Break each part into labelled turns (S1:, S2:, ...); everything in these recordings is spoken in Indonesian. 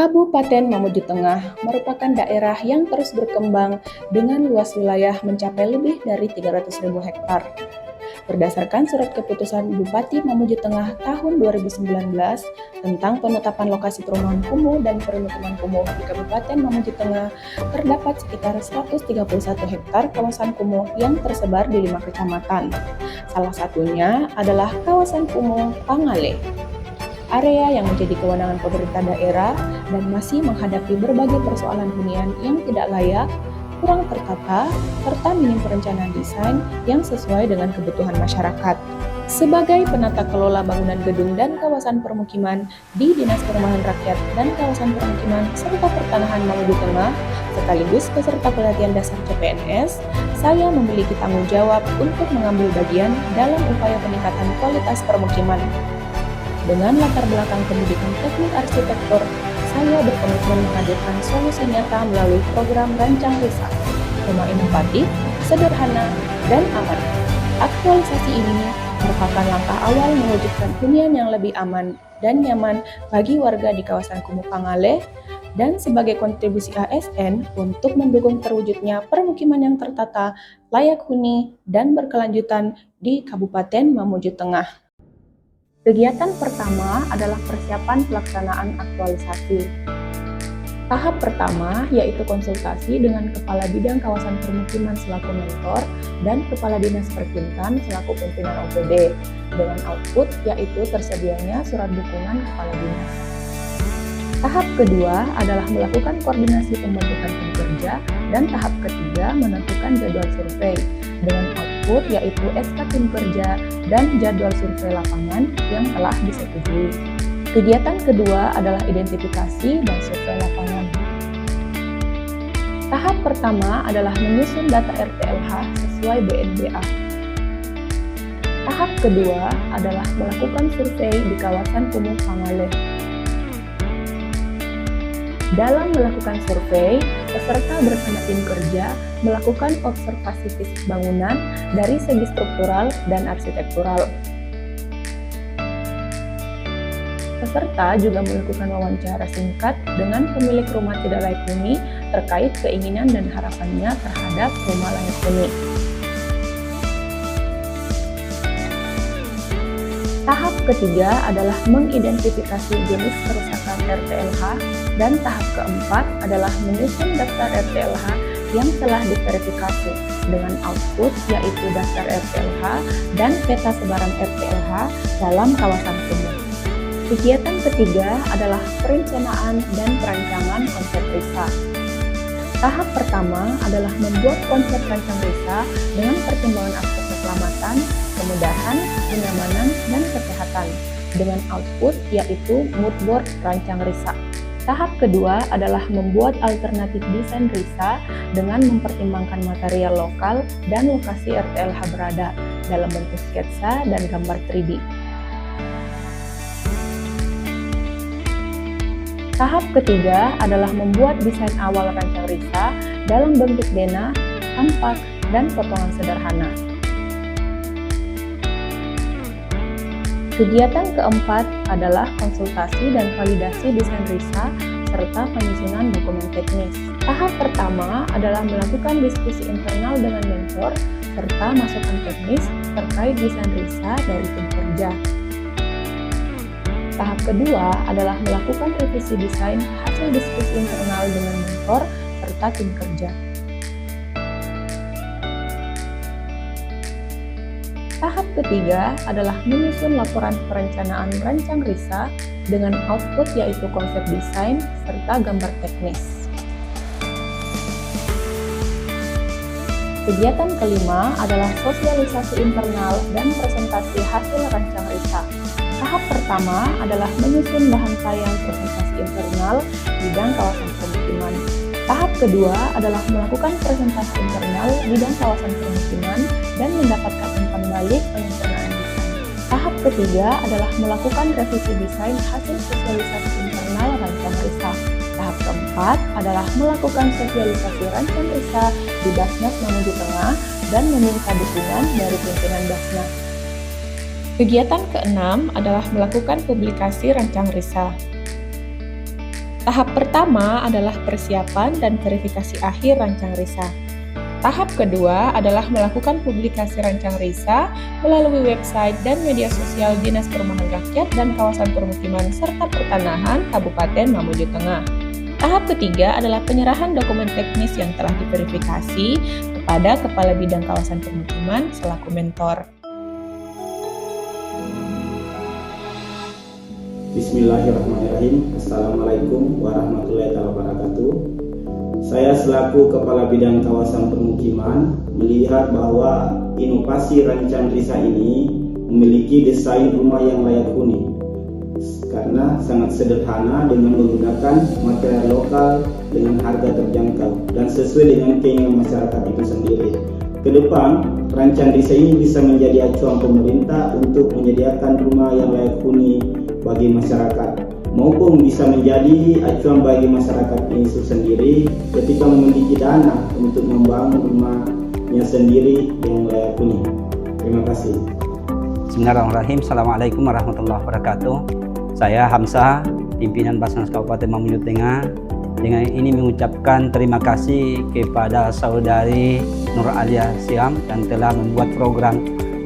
S1: Kabupaten Mamuju Tengah merupakan daerah yang terus berkembang dengan luas wilayah mencapai lebih dari 300.000 hektar. Berdasarkan surat keputusan Bupati Mamuju Tengah tahun 2019 tentang penetapan lokasi perumahan kumuh dan permukiman kumuh di Kabupaten Mamuju Tengah, terdapat sekitar 131 hektar kawasan kumuh yang tersebar di 5 kecamatan. Salah satunya adalah kawasan kumuh Pangale, area yang menjadi kewenangan pemerintah daerah dan masih menghadapi berbagai persoalan hunian yang tidak layak, kurang tertata, serta minim perencanaan desain yang sesuai dengan kebutuhan masyarakat. Sebagai penata kelola bangunan gedung dan kawasan permukiman di Dinas Perumahan Rakyat dan Kawasan Permukiman serta Pertanahan Mamuju Tengah, sekaligus peserta pelatihan dasar CPNS, saya memiliki tanggung jawab untuk mengambil bagian dalam upaya peningkatan kualitas permukiman. Dengan latar belakang pendidikan teknik arsitektur, saya berkomitmen menghadirkan solusi nyata melalui program Rancang Risa, rumah inovatif, sederhana, dan aman. Aktualisasi ini merupakan langkah awal mewujudkan hunian yang lebih aman dan nyaman bagi warga di kawasan Kumuh Pangale dan sebagai kontribusi ASN untuk mendukung terwujudnya permukiman yang tertata, layak huni, dan berkelanjutan di Kabupaten Mamuju Tengah. Kegiatan pertama adalah persiapan pelaksanaan aktualisasi. Tahap pertama yaitu konsultasi dengan Kepala Bidang Kawasan Permukiman selaku mentor dan Kepala Dinas Perkintan selaku pimpinan OPD, dengan output yaitu tersedianya surat dukungan Kepala Dinas. Tahap kedua adalah melakukan koordinasi pembentukan tim kerja dan tahap ketiga menentukan jadwal survei, dengan output yaitu SK tim kerja dan jadwal survei lapangan yang telah disetujui. Kegiatan kedua adalah identifikasi dan survei lapangan. Tahap pertama adalah menyusun data RTLH sesuai BNBA. Tahap kedua adalah melakukan survei di kawasan Kumuh Pangale. Dalam melakukan survei, peserta bersama tim kerja melakukan observasi fisik bangunan dari segi struktural dan arsitektural. Peserta juga melakukan wawancara singkat dengan pemilik rumah tidak layak huni terkait keinginan dan harapannya terhadap rumah layak huni. Tahap ketiga adalah mengidentifikasi jenis kerusakan RTLH dan tahap keempat adalah menyusun daftar RTLH yang telah diverifikasi dengan output yaitu daftar RTLH dan peta sebaran RTLH dalam kawasan kumuh. Kegiatan ketiga adalah perencanaan dan perancangan konsep RISA. Tahap pertama adalah membuat konsep rancang RISA dengan pertimbangan aspek keselamatan, kemudahan, kenyamanan, dan kesehatan dengan output yaitu mood board rancang RISA. Tahap kedua adalah membuat alternatif desain RISA dengan mempertimbangkan material lokal dan lokasi RTLH berada dalam bentuk sketsa dan gambar 3D. Tahap ketiga adalah membuat desain awal rancang RISA dalam bentuk denah, tampak, dan potongan sederhana. Kegiatan keempat adalah konsultasi dan validasi desain RISA serta penyusunan dokumen teknis. Tahap pertama adalah melakukan diskusi internal dengan mentor serta masukan teknis terkait desain RISA dari tim kerja. Tahap kedua adalah melakukan revisi desain hasil diskusi internal dengan mentor serta tim kerja. Tahap ketiga adalah menyusun laporan perencanaan rancang RISA dengan output yaitu konsep desain serta gambar teknis. Kegiatan kelima adalah sosialisasi internal dan presentasi hasil rancang RISA. Tahap pertama adalah menyusun bahan sayang presentasi internal bidang kawasan permukiman. Tahap kedua adalah melakukan presentasi internal bidang kawasan permukiman dan mendapatkan umpan balik penyempurnaan desain. Tahap ketiga adalah melakukan revisi desain hasil sosialisasi internal rancang RISA. Tahap keempat adalah melakukan sosialisasi rancang RISA di Basnas Mamuju Tengah dan meminta dukungan dari pimpinan Basnas. Kegiatan keenam adalah melakukan publikasi rancang RISA. Tahap pertama adalah persiapan dan verifikasi akhir rancang RISA. Tahap kedua adalah melakukan publikasi rancang RISA melalui website dan media sosial Dinas Perumahan Rakyat dan Kawasan Permukiman serta Pertanahan Kabupaten Mamuju Tengah. Tahap ketiga adalah penyerahan dokumen teknis yang telah diverifikasi kepada Kepala Bidang Kawasan Permukiman selaku mentor.
S2: Bismillahirrahmanirrahim. Assalamualaikum warahmatullahi wabarakatuh. Saya selaku Kepala Bidang Kawasan Permukiman melihat bahwa inovasi rancang RISA ini memiliki desain rumah yang layak huni karena sangat sederhana dengan menggunakan material lokal dengan harga terjangkau dan sesuai dengan keinginan masyarakat itu sendiri. Kedepan, rancang RISA ini bisa menjadi acuan pemerintah untuk menyediakan rumah yang layak huni bagi masyarakat, maupun bisa menjadi acuan bagi masyarakat itu sendiri ketika memiliki dana untuk membangun rumahnya sendiri yang layak huni. Terima kasih.
S3: Bismillahirrahmanirrahim. Assalamualaikum warahmatullahi wabarakatuh. Saya Hamzah, pimpinan Basnas Kabupaten Mamuju Tengah. Dengan ini mengucapkan terima kasih kepada saudari Nur Alia Siam yang telah membuat program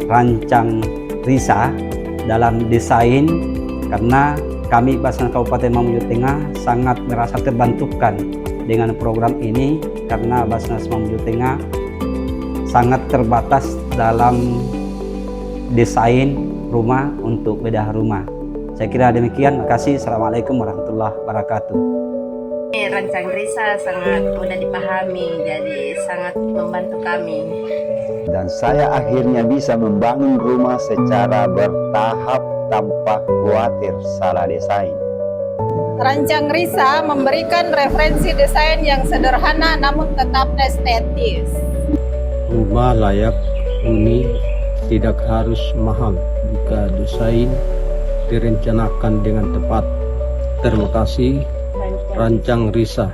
S3: rancang RISA dalam desain, karena kami Basnas Kabupaten Mamuju Tengah sangat merasa terbantukan dengan program ini karena Basnas Mamuju Tengah sangat terbatas dalam desain rumah untuk bedah rumah. Saya kira demikian. Terima kasih. Assalamualaikum warahmatullahi wabarakatuh.
S4: Rancang RISA sangat mudah dipahami, jadi sangat membantu kami.
S5: Dan saya akhirnya bisa membangun rumah secara bertahap tanpa khawatir salah desain.
S6: Rancang RISA memberikan referensi desain yang sederhana namun tetap estetis.
S7: Rumah layak huni tidak harus mahal jika desain direncanakan dengan tepat. Terima kasih. Rancang RISA.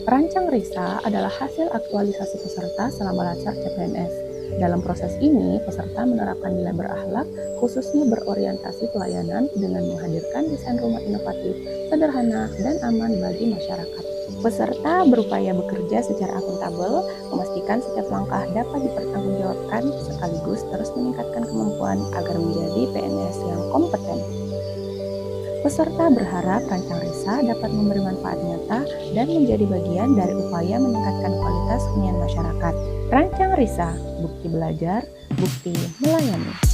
S1: Rancang RISA adalah hasil aktualisasi peserta selama lansar CPNS. Dalam proses ini, peserta menerapkan nilai berakhlak, khususnya berorientasi pelayanan dengan menghadirkan desain rumah inovatif, sederhana, dan aman bagi masyarakat. Peserta berupaya bekerja secara akuntabel, memastikan setiap langkah dapat dipertanggungjawabkan, sekaligus terus meningkatkan kemampuan agar menjadi PNS yang kompeten. Peserta berharap rancang RISA dapat memberi manfaat nyata dan menjadi bagian dari upaya meningkatkan kualitas hunian masyarakat. Rancang RISA, bukti belajar, bukti melayani.